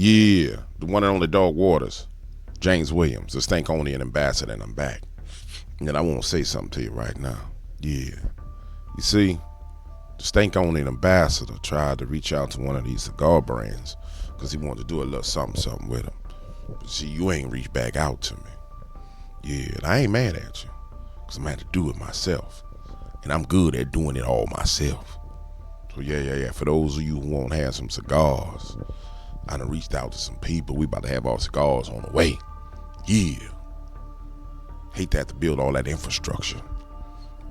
Yeah, the one and only Dog Waters, James Williams, the Stankonia ambassador, and I'm back. And I want to say something to you right now. Yeah. You see, the Stankonia ambassador tried to reach out to one of these cigar brands because he wanted to do a little something with them. But see, you ain't reached back out to me. Yeah, and I ain't mad at you because I'm had to do it myself. And I'm good at doing it all myself. So yeah. For those of you who want to have some cigars, I done reached out to some people. We about to have our cigars on the way. Yeah. Hate to have to build all that infrastructure.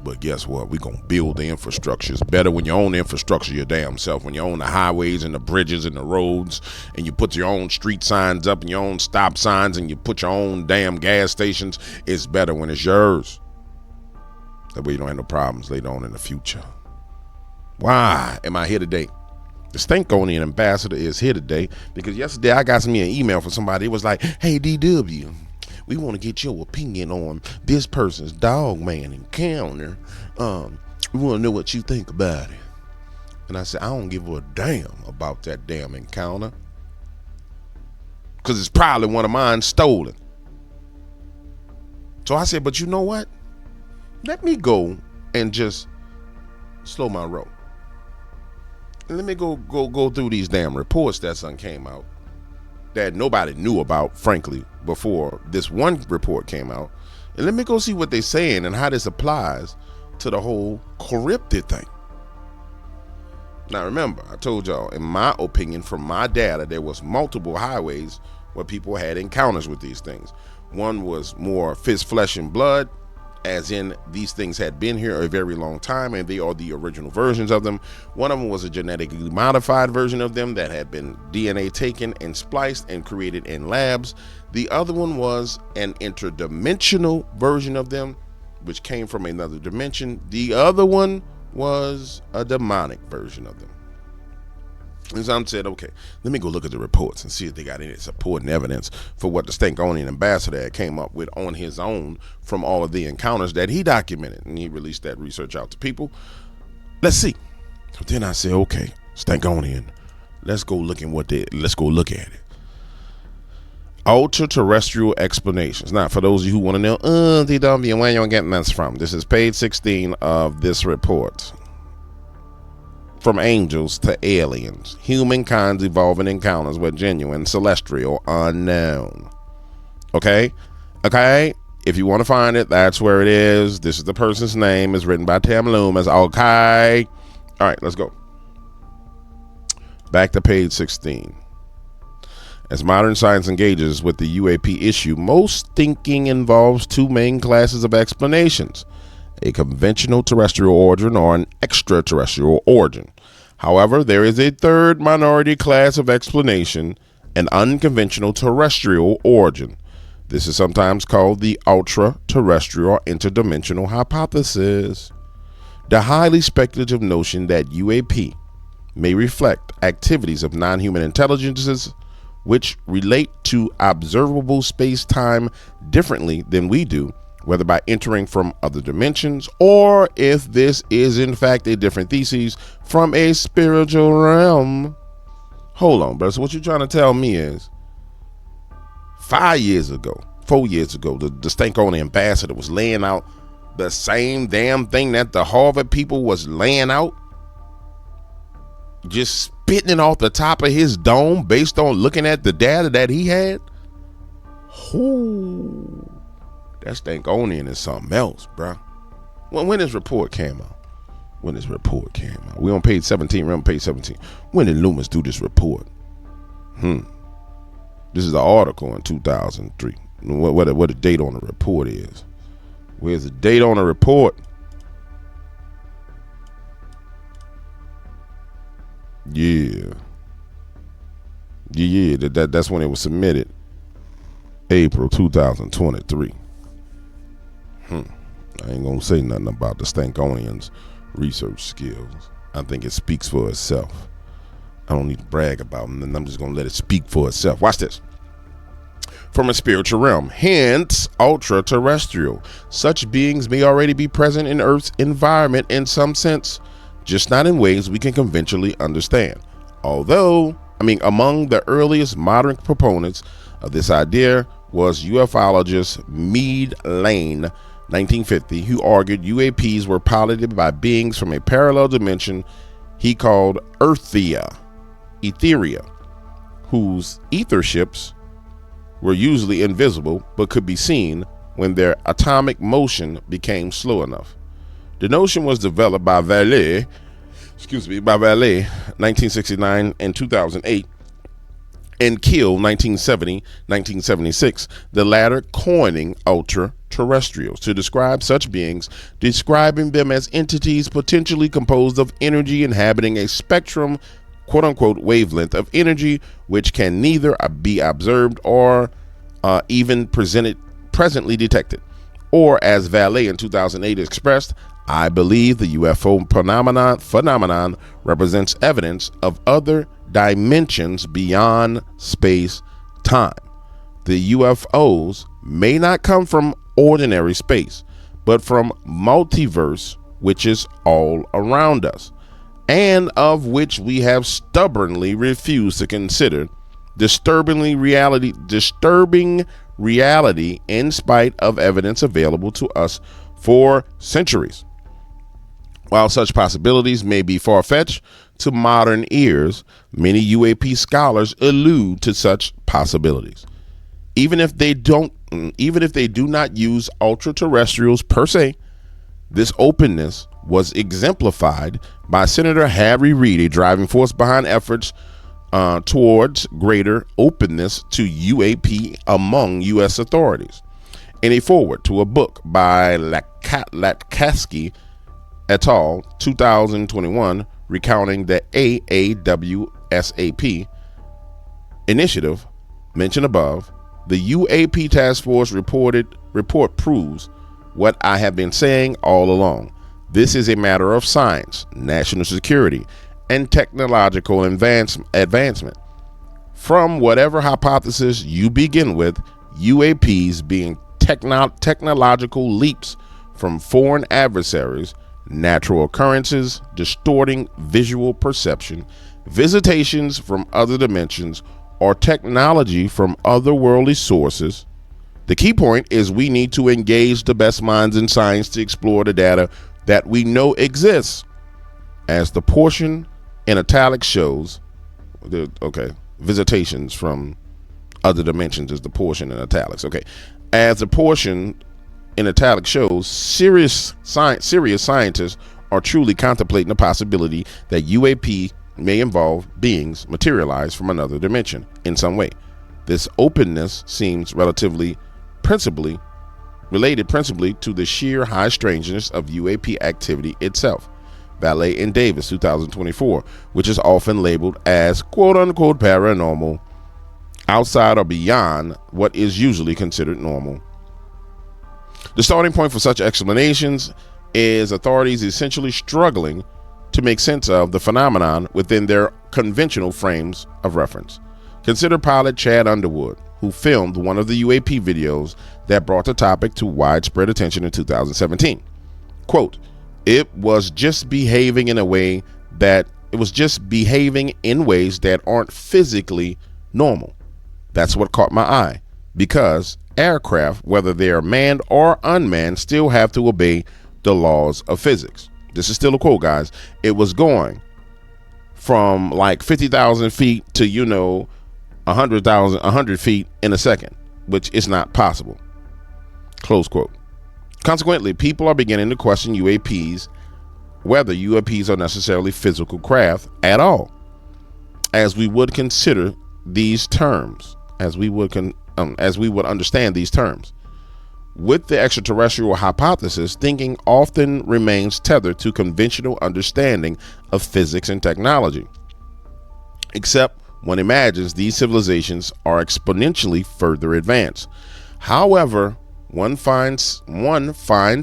But guess what? We gonna build the infrastructure. It's better when you own the infrastructure your damn self. When you own the highways and the bridges and the roads, and you put your own street signs up and your own stop signs, and you put your own damn gas stations. It's better when it's yours. That way you don't have no problems later on in the future. Why am I here today? The Stankonia ambassador is here today because yesterday I got me an email from somebody. It was like, hey, DW, we want to get your opinion on this person's dog man encounter. We want to know what you think about it. And I said, I don't give a damn about that damn encounter because it's probably one of mine stolen. So I said, but you know what? Let me go and just slow my roll. Let me go through these damn reports that came out that nobody knew about, frankly, before this one report came out. And let me go see what they're saying and how this applies to the whole corrupted thing. Now remember, I told y'all, in my opinion, from my data, there was multiple highways where people had encounters with these things. One was more fist, flesh, and blood, as in these things had been here a very long time and they are the original versions of them. One of them was a genetically modified version of them that had been DNA taken and spliced and created in labs. The other one was an interdimensional version of them, which came from another dimension. The other one was a demonic version of them. And so I said, okay, let me go look at the reports and see if they got any supporting evidence for what the Stankonia ambassador had came up with on his own from all of the encounters that he documented. And he released that research out to people. Let's see. So then I said, okay, Stankonia, let's go look at it. Ultra-terrestrial explanations. Now, for those of you who want to know, DW, where y'all getting this from? This is page 16 of this report. From angels to aliens, humankind's evolving encounters with genuine celestial unknown. Okay? If you want to find it, that's where it is. This is the person's name. It's written by Tim Loomis. Okay. All right, let's go. Back to page 16. As modern science engages with the UAP issue, most thinking involves two main classes of explanations: a conventional terrestrial origin or an extraterrestrial origin. However, there is a third minority class of explanation, an unconventional terrestrial origin. This is sometimes called the ultra-terrestrial or interdimensional hypothesis. The highly speculative notion that UAP may reflect activities of non-human intelligences which relate to observable space-time differently than we do, whether by entering from other dimensions or if this is in fact a different thesis from a spiritual realm. Hold on, bro. So what you're trying to tell me is 4 years ago, the Stankonia ambassador was laying out the same damn thing that the Harvard people was laying out, just spitting it off the top of his dome based on looking at the data that he had. Ooh. That Stankonia is something else, bro. When this report came out? We on page 17. We're on page 17. When did Loomis do this report? This is an article in 2003. What the date on the report is? Where's the date on the report? Yeah. That's when it was submitted. April 2023. I ain't gonna say nothing about the Stankonians' research skills. I think it speaks for itself. I don't need to brag about them, and I'm just gonna let it speak for itself. Watch this. From a spiritual realm, hence ultra-terrestrial. Such beings may already be present in Earth's environment in some sense, just not in ways we can conventionally understand. Although Among the earliest modern proponents of this idea was ufologist Meade Lane, 1950, who argued UAPs were piloted by beings from a parallel dimension he called Etheria, whose ether ships were usually invisible but could be seen when their atomic motion became slow enough. The notion was developed by Vallée, 1969 and 2008, and Keel, 1970, 1976, the latter coining ultra-terrestrials to describe such beings, describing them as entities potentially composed of energy inhabiting a spectrum, quote-unquote, wavelength of energy, which can neither be observed or even presently detected. Or, as Vallée in 2008 expressed, I believe the UFO phenomenon represents evidence of other dimensions beyond space-time. The UFOs may not come from ordinary space, but from multiverse, which is all around us, and of which we have stubbornly refused to consider disturbing reality in spite of evidence available to us for centuries. While such possibilities may be far-fetched to modern ears, many UAP scholars allude to such possibilities. Even if they do not use ultra-terrestrials per se, this openness was exemplified by Senator Harry Reid, a driving force behind efforts towards greater openness to UAP among U.S. authorities. In a foreword to a book by Latkatsky et al., 2021, recounting the AAWSAP initiative mentioned above, the UAP Task Force report proves what I have been saying all along. This is a matter of science, national security, and technological advancement. From whatever hypothesis you begin with, UAPs being technological leaps from foreign adversaries, natural occurrences distorting visual perception, visitations from other dimensions, or technology from otherworldly sources. The key point is we need to engage the best minds in science to explore the data that we know exists. As the portion in italics shows, visitations from other dimensions is the portion in italics. As the portion in italics shows, serious scientists are truly contemplating the possibility that UAP may involve beings materialized from another dimension in some way. This openness seems principally related to the sheer high strangeness of UAP activity itself. Vallée and Davis, 2024, which is often labeled as quote-unquote paranormal, outside or beyond what is usually considered normal. The starting point for such explanations is authorities essentially struggling to make sense of the phenomenon within their conventional frames of reference. Consider pilot Chad Underwood, who filmed one of the UAP videos that brought the topic to widespread attention in 2017. Quote, it was just behaving in ways that aren't physically normal. That's what caught my eye, because aircraft, whether they are manned or unmanned, still have to obey the laws of physics. This is still a quote, guys. It was going from like 50,000 feet to 100 feet in a second, which is not possible. Close quote. Consequently, people are beginning to question whether UAPs are necessarily physical craft at all, as we would consider these terms, as we would understand these terms. With the extraterrestrial hypothesis, thinking often remains tethered to conventional understanding of physics and technology, except one imagines these civilizations are exponentially further advanced. However, one finds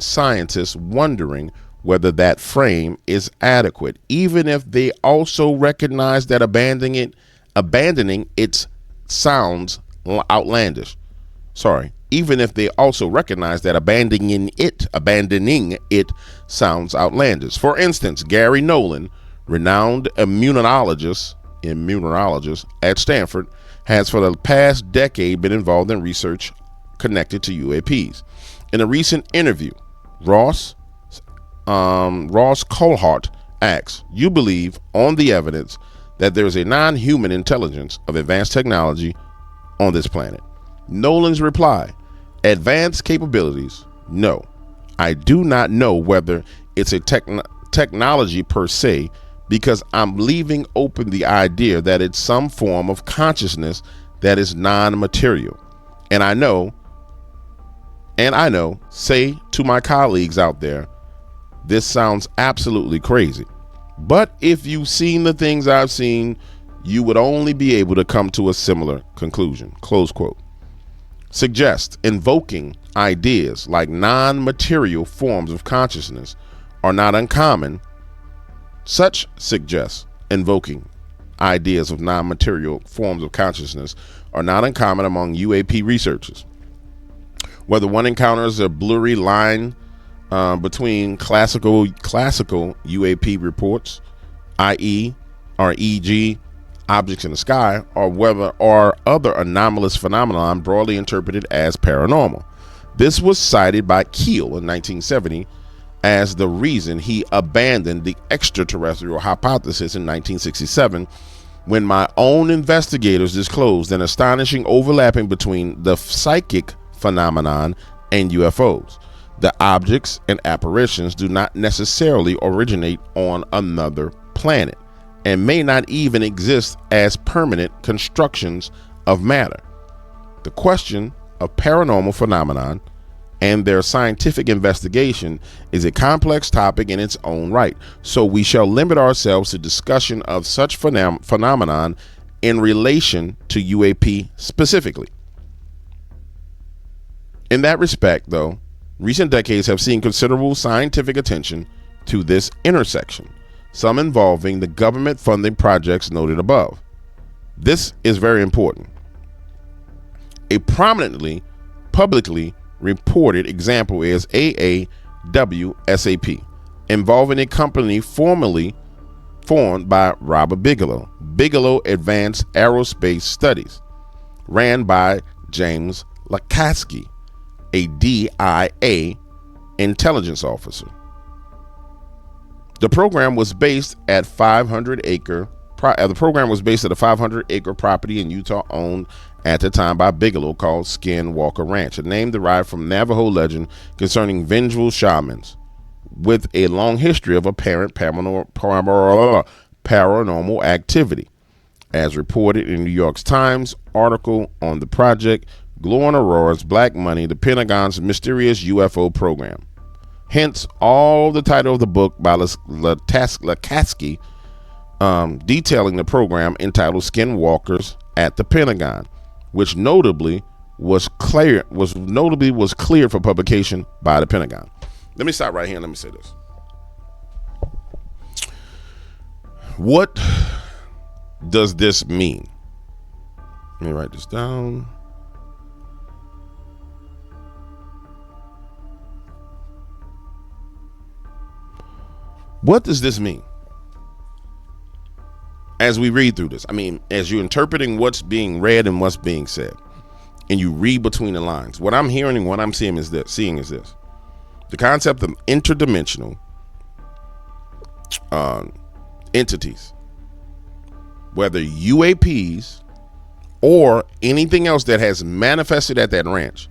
scientists wondering whether that frame is adequate, even if they also recognize that abandoning it sounds outlandish. Even if they also recognize that abandoning it sounds outlandish. For instance, Gary Nolan, renowned immunologist immunologist at Stanford, has for the past decade been involved in research connected to UAPs. In a recent interview, Ross Coulthart asks, "You believe on the evidence that there is a non-human intelligence of advanced technology on this planet?" Nolan's reply, "Advanced capabilities? No. I do not know whether it's a technology per se, because I'm leaving open the idea that it's some form of consciousness that is non-material. And I know, say to my colleagues out there, this sounds absolutely crazy. But if you've seen the things I've seen, you would only be able to come to a similar conclusion." Close quote. Suggests invoking ideas like non-material forms of consciousness are not uncommon. Such suggests invoking ideas of non-material forms of consciousness are not uncommon among UAP researchers. Whether one encounters a blurry line between classical UAP reports, i.e. or e.g. objects in the sky, or whether or other anomalous phenomenon broadly interpreted as paranormal. This was cited by Keel in 1970 as the reason he abandoned the extraterrestrial hypothesis in 1967, when my own investigators disclosed an astonishing overlapping between the psychic phenomenon and UFOs. The objects and apparitions do not necessarily originate on another planet and may not even exist as permanent constructions of matter. The question of paranormal phenomenon and their scientific investigation is a complex topic in its own right, so we shall limit ourselves to discussion of such phenomenon in relation to UAP specifically. In that respect, though, recent decades have seen considerable scientific attention to this intersection, some involving the government funding projects noted above. This is very important. A prominently, publicly reported example is AAWSAP, involving a company formerly formed by Robert Bigelow, Bigelow Advanced Aerospace Studies, ran by James Lakatsky, a DIA intelligence officer. The program was based at a 500-acre property in Utah, owned at the time by Bigelow, called Skinwalker Ranch, a name derived from Navajo legend concerning vengeful shamans with a long history of apparent paranormal activity. As reported in New York Times article on the project, Glowing Auroras, Black Money, the Pentagon's mysterious UFO program. Hence, all the title of the book by Lakatsky, detailing the program entitled Skinwalkers at the Pentagon, which notably was cleared for publication by the Pentagon. Let me stop right here and let me say this. What does this mean? Let me write this down. What does this mean? As we read through this, I mean, as you're interpreting what's being read and what's being said, and you read between the lines, what I'm hearing and what I'm seeing is this. The concept of interdimensional entities, whether UAPs or anything else that has manifested at that ranch.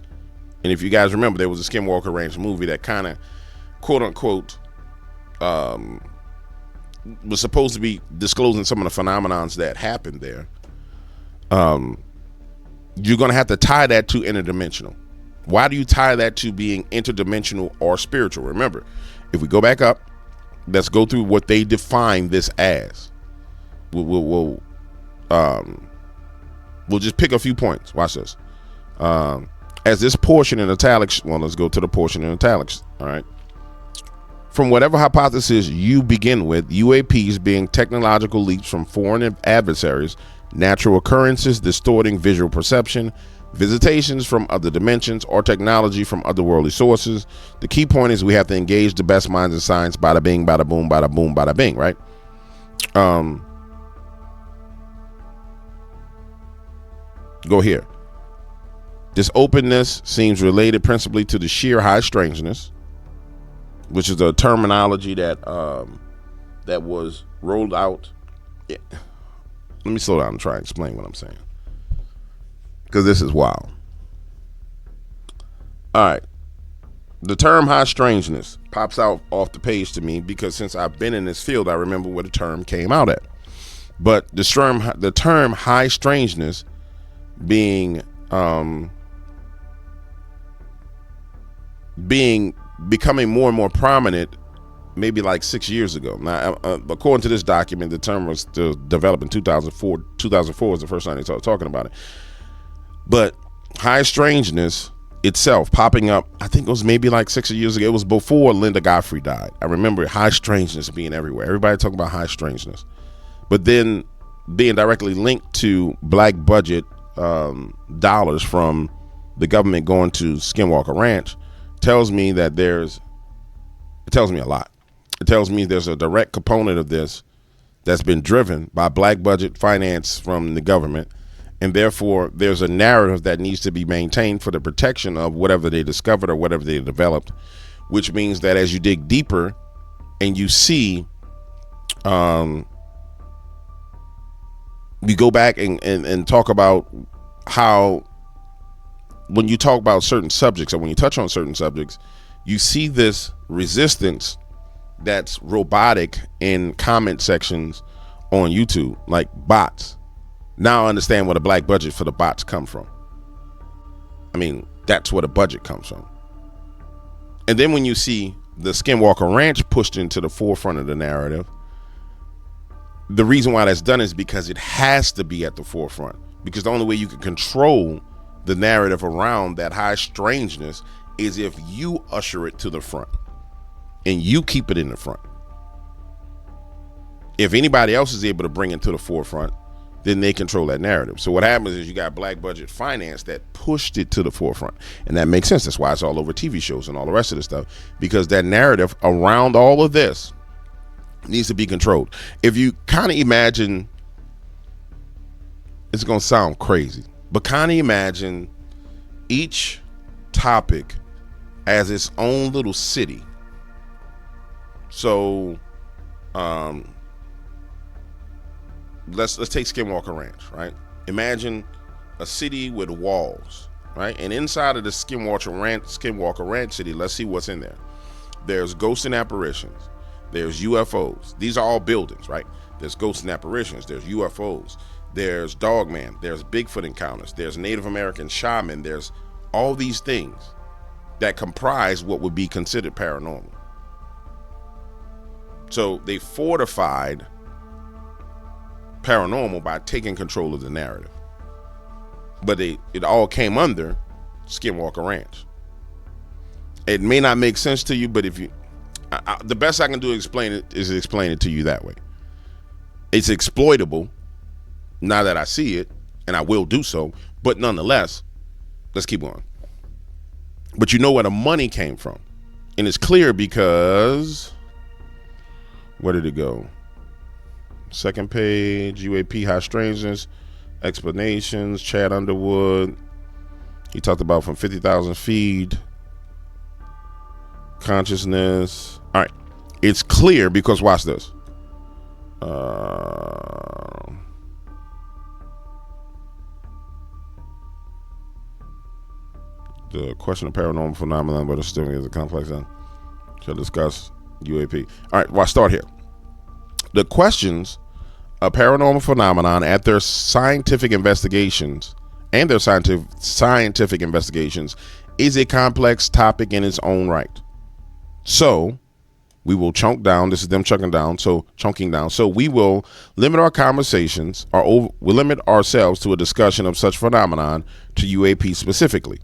And if you guys remember, there was a Skinwalker Ranch movie that kind of, quote unquote, was supposed to be disclosing some of the phenomenons that happened there. You're going to have to tie that to interdimensional. Why do you tie that to being interdimensional or spiritual? Remember, if we go back up, let's go through what they define this as. We'll just pick a few points. Watch this. As this portion in italics, well, let's go to the portion in italics. All right. From whatever hypothesis you begin with, UAPs being technological leaps from foreign adversaries, natural occurrences distorting visual perception, visitations from other dimensions, or technology from otherworldly sources. The key point is we have to engage the best minds in science. Bada bing, bada boom, bada boom, bada bing, right? Go here. This openness seems related principally to the sheer high strangeness, which is a terminology that that was rolled out. Yeah. Let me slow down and try and explain what I'm saying, because this is wild. All right. The term high strangeness pops out off the page to me because since I've been in this field, I remember where the term came out at. But the term high strangeness becoming more and more prominent maybe like 6 years ago. Now, according to this document, the term was still developed in 2004. 2004 was the first time they started talking about it. But high strangeness itself popping up, I think it was maybe like 6 years ago. It was before Linda Godfrey died. I remember high strangeness being everywhere. Everybody talking about high strangeness. But then being directly linked to black budget dollars from the government going to Skinwalker Ranch tells me a lot. It tells me there's a direct component of this that's been driven by black budget finance from the government, and therefore there's a narrative that needs to be maintained for the protection of whatever they discovered or whatever they developed, which means that as you dig deeper and you see we go back and talk about how when you talk about certain subjects or when you touch on certain subjects, you see this resistance that's robotic in comment sections on YouTube, like bots. Now I understand where the black budget for the bots come from. I mean, that's where the budget comes from. And then when you see the Skinwalker Ranch pushed into the forefront of the narrative, the reason why that's done is because it has to be at the forefront, because the only way you can control the narrative around that high strangeness is if you usher it to the front and you keep it in the front. If anybody else is able to bring it to the forefront, then they control that narrative. So what happens is you got black budget finance that pushed it to the forefront, and that makes sense. That's why it's all over TV shows and all the rest of the stuff, because that narrative around all of this needs to be controlled. If you kind of imagine, it's going to sound crazy, but kind of imagine each topic as its own little city. So let's take Skinwalker Ranch, right? Imagine a city with walls, right? And inside of the Skinwalker Ranch city, let's see what's in there. There's ghosts and apparitions. There's UFOs. These are all buildings, right? There's ghosts and apparitions. There's UFOs. There's Dogman. There's Bigfoot encounters. There's Native American shaman. There's all these things that comprise what would be considered paranormal. So they fortified paranormal by taking control of the narrative. But it all came under Skinwalker Ranch. It may not make sense to you, but if you, the best I can do is explain it to you that way. It's exploitable now that I see it, and I will do so, but nonetheless, let's keep going. But you know where the money came from. And it's clear because, where did it go? Second page, UAP high strangeness, explanations, Chad Underwood. He talked about from 50,000 feet, consciousness. All right, it's clear because watch this. The question of paranormal phenomenon, but it's still is a complex one. Shall discuss UAP. All right, well, I start here. The questions of paranormal phenomenon at their scientific investigations and their scientific investigations is a complex topic in its own right. So we will chunk down. This is them chunking down. So chunking down. So we will limit our conversations, or we'll limit ourselves to a discussion of such phenomenon to UAP specifically.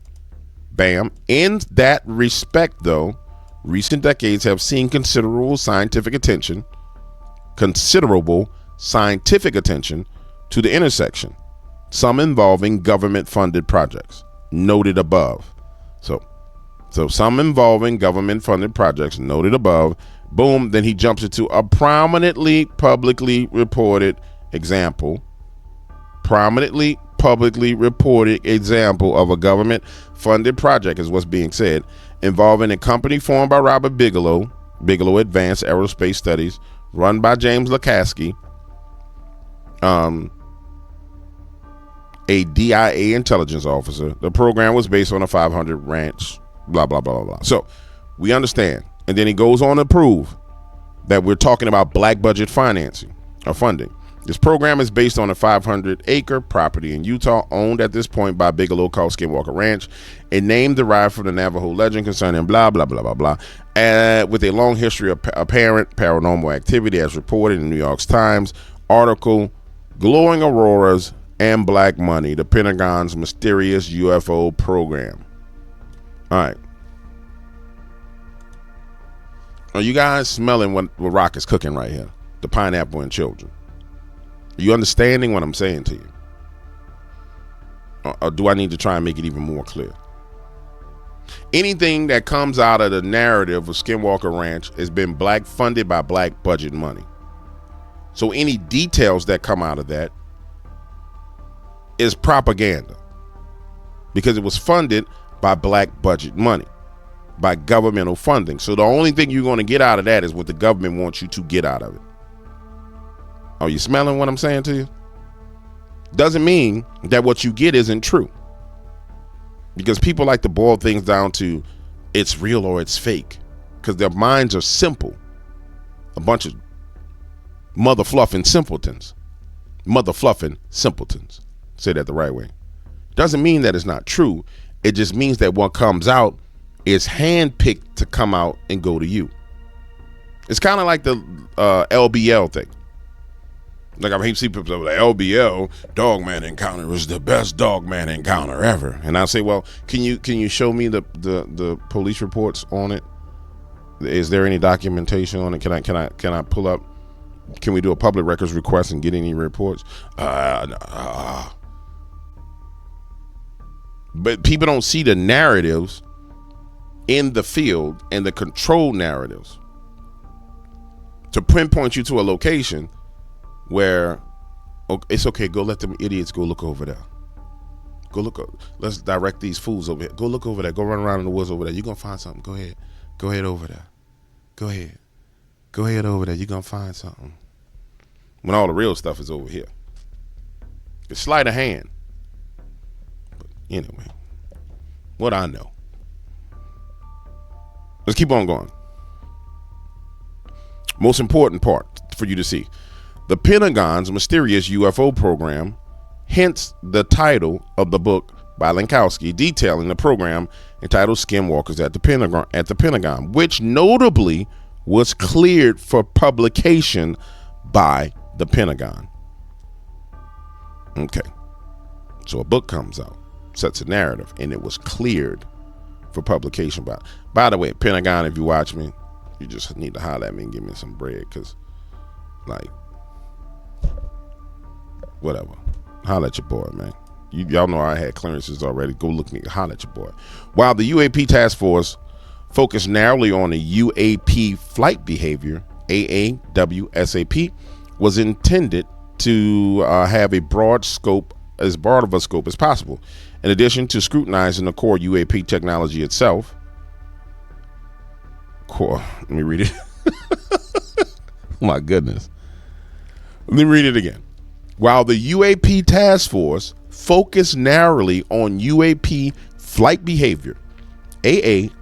Bam. In that respect, though, recent decades have seen considerable scientific attention to the intersection, some involving government-funded projects, noted above. So some involving government-funded projects, noted above. Boom, then he jumps into a prominently publicly reported example. Prominently publicly reported example of a government-funded project, is what's being said, involving a company formed by Robert Bigelow Advanced Aerospace Studies, run by James Lukaski, a DIA intelligence officer. The program was based on a 500 ranch, blah, blah, blah, blah, blah. So we understand. And then he goes on to prove that we're talking about black budget financing or funding. This program is based on a 500-acre property in Utah, owned at this point by Bigelow called Skinwalker Ranch, a name derived from the Navajo legend concerning blah, blah, blah, blah, blah, with a long history of apparent paranormal activity as reported in the New York Times article, Glowing Auroras and Black Money, the Pentagon's mysterious UFO program. All right. Are you guys smelling what Rock is cooking right here? The pineapple and children. Are you understanding what I'm saying to you? Or do I need to try and make it even more clear? Anything that comes out of the narrative of Skinwalker Ranch has been funded by black budget money. So any details that come out of that is propaganda, because it was funded by black budget money, by governmental funding. So the only thing you're going to get out of that is what the government wants you to get out of it. Are you smelling what I'm saying to you? Doesn't mean that what you get isn't true, because people like to boil things down to it's real or it's fake, because their minds are simple. A bunch of mother fluffing simpletons. Say that the right way. Doesn't mean that it's not true. It just means that what comes out is handpicked to come out and go to you. It's kind of like the LBL thing. Like, I see people say, the LBL Dogman encounter was the best Dogman encounter ever, and I say, well, can you show me the police reports on it? Is there any documentation on it? Can I pull up? Can we do a public records request and get any reports? But people don't see the narratives in the field and the control narratives to pinpoint you to a location where it's okay. Go let them idiots go look over there. Go look. Let's direct these fools over here. Go look over there. Go run around in the woods over there. You're gonna find something. Go ahead. Go ahead over there. Go ahead over there. You're gonna find something. When all the real stuff is over here. It's sleight of hand. But anyway, what I know. Let's keep on going. Most important part for you to see. The Pentagon's mysterious UFO program, hence the title of the book by Lankowski detailing the program entitled Skinwalkers at the Pentagon, which notably was cleared for publication by the Pentagon. Okay. So a book comes out, sets a narrative, and it was cleared for publication by the way, Pentagon, if you watch me, you just need to holler at me and give me some bread, because like, whatever. Holler at your boy, man. Y'all know I had clearances already. Go look me, holler at your boy. While the UAP task force focused narrowly on the UAP flight behavior, AAWSAP was intended to have a broad scope, as broad of a scope as possible. In addition to scrutinizing the core UAP technology itself, let me read it. Oh my goodness. Let me read it again. While the UAP task force focused narrowly on UAP flight behavior, AAWSAP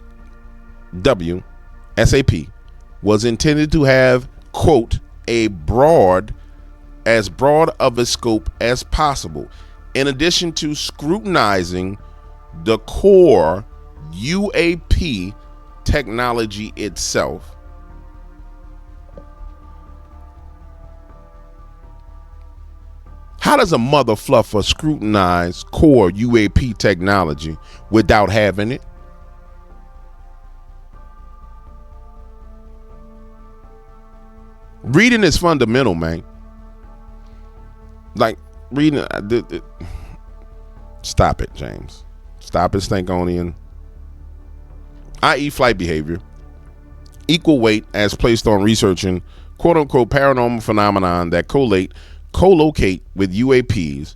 was intended to have, quote, as broad of a scope as possible. In addition to scrutinizing the core UAP technology itself, how does a mother fluffer scrutinize core UAP technology without having it? Reading is fundamental, man. Like, reading, stop it, James. Stop it, Stankonian. I.e. flight behavior, equal weight as placed on researching quote-unquote paranormal phenomenon that collocate with UAPs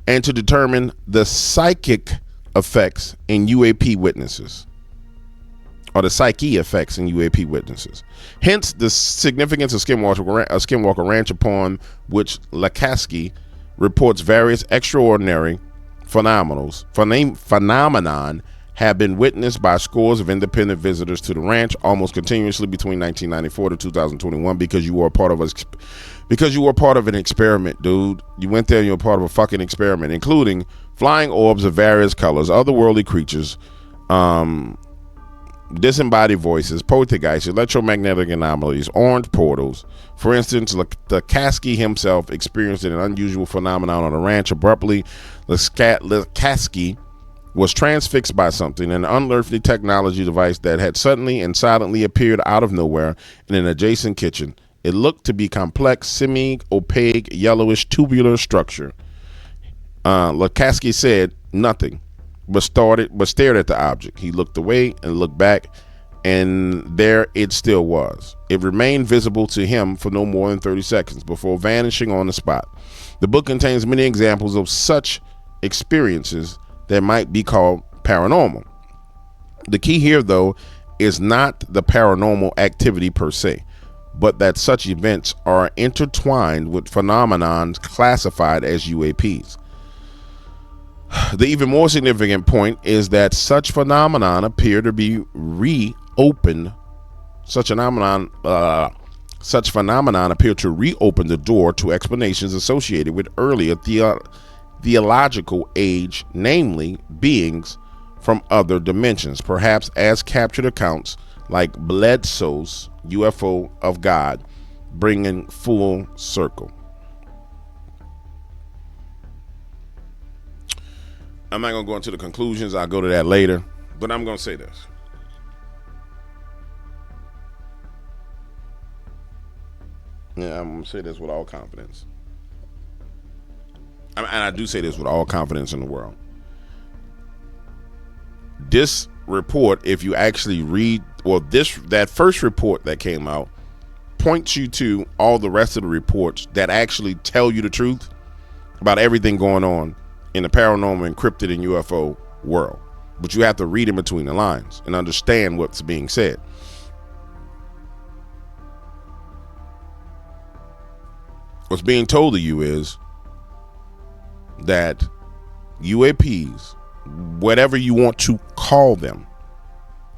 and to determine the psychic effects in UAP witnesses, or the psyche effects in UAP witnesses. Hence the significance of Skinwalker Ranch, upon which Lakatsky reports various extraordinary phenomenon have been witnessed by scores of independent visitors to the ranch almost continuously between 1994 to 2021, because you were a part of an experiment, dude. You went there and you were part of a fucking experiment, including flying orbs of various colors, otherworldly creatures, disembodied voices, poltergeists, electromagnetic anomalies, orange portals. For instance, Lakatsky himself experienced an unusual phenomenon on the ranch. Abruptly, Lakatsky was transfixed by something, an unearthly technology device that had suddenly and silently appeared out of nowhere in an adjacent kitchen. It looked to be complex, semi-opaque, yellowish, tubular structure. Lakatsky said nothing, but stared at the object. He looked away and looked back, and there it still was. It remained visible to him for no more than 30 seconds before vanishing on the spot. The book contains many examples of such experiences that might be called paranormal. The key here, though, is not the paranormal activity per se, but that such events are intertwined with phenomenon classified as UAPs. The even more significant point is that such phenomenon appear to reopen the door to explanations associated with earlier theological age, namely beings from other dimensions, perhaps as captured accounts like Bledsoe's UFO of God, bringing full circle. I'm not going to go into the conclusions. I'll go to that later, but I'm going to say this. Yeah, I'm going to say this with all confidence. And I do say this with all confidence in the world. This report, if you actually read, that first report that came out points you to all the rest of the reports that actually tell you the truth about everything going on in the paranormal, encrypted, and UFO world. But you have to read in between the lines and understand what's being said. What's being told to you is that UAPs, whatever you want to call them,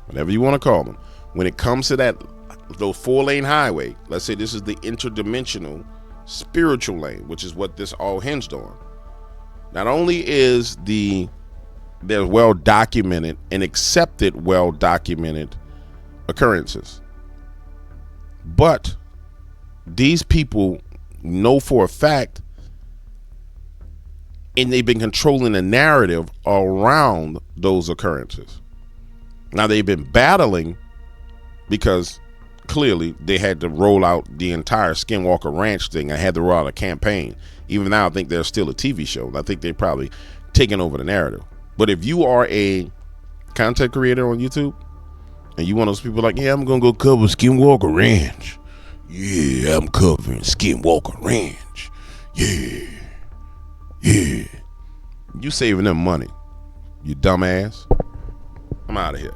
when it comes to the 4-lane highway, let's say this is the interdimensional spiritual lane, which is what this all hinged on. Not only is there's well-documented and accepted well-documented occurrences, but these people know for a fact, and they've been controlling the narrative around those occurrences. Now, they've been battling because clearly they had to roll out the entire Skinwalker Ranch thing. I had to roll out a campaign. Even now, I think there's still a TV show. I think they're probably taking over the narrative. But if you are a content creator on YouTube and you one of those people like, yeah, I'm going to go cover Skinwalker Ranch. Yeah, I'm covering Skinwalker Ranch. Yeah. You saving them money, you dumbass. I'm out of here.